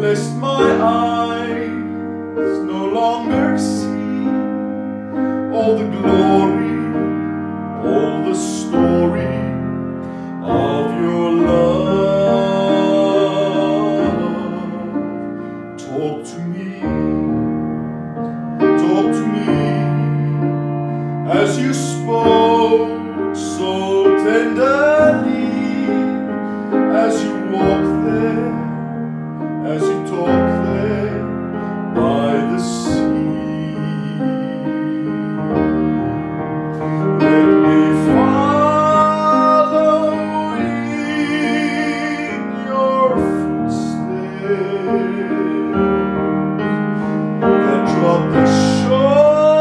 lest my eyes no longer see all the glory, all the story of your love. Talk to me as you spoke so tenderly, as you walk there, as you talk there by the sea. Let me follow in your footsteps that trod the shores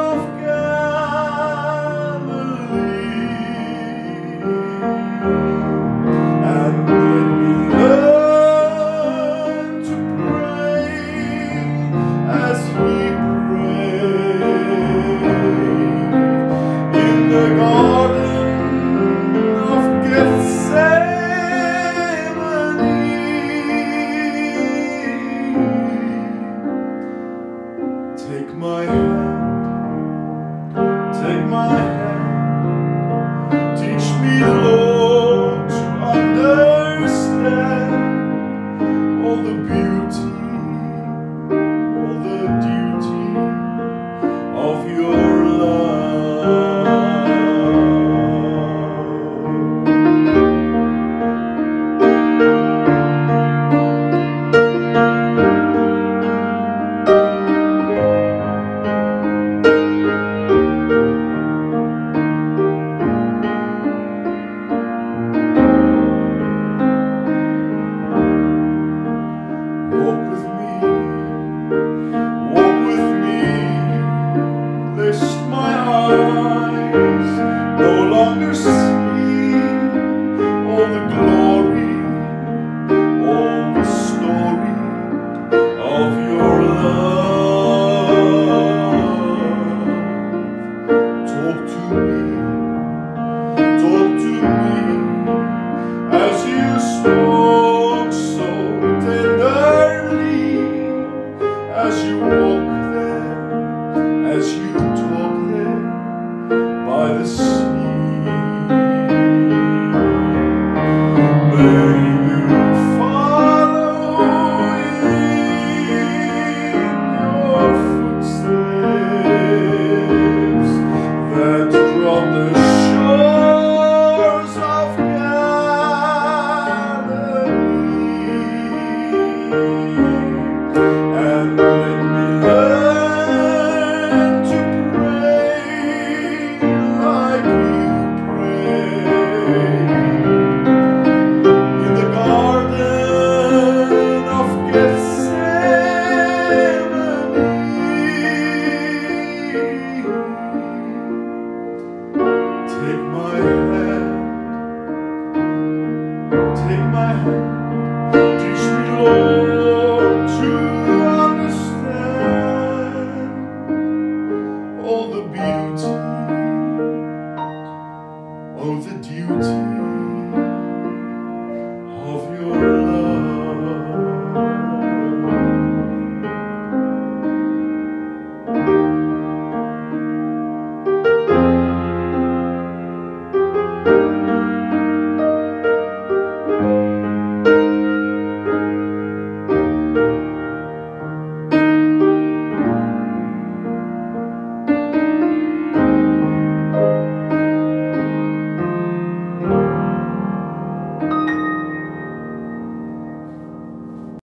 of Galilee, and let me learn to pray as he prayed in the garden of Gethsemane. Take my hand, teach me, Lord, to understand all the beauty, all the duty of your love. Walk with me, lest my eyes no longer see all the glory, all the story of your love. Talk to me as you spoke so tenderly, as you walk there, as you talk there by the sea. May you follow in your footsteps that trod the shores of Galilee, and let me learn to pray like you prayed in the garden of Gethsemane. Take my hand, teach me, Lord,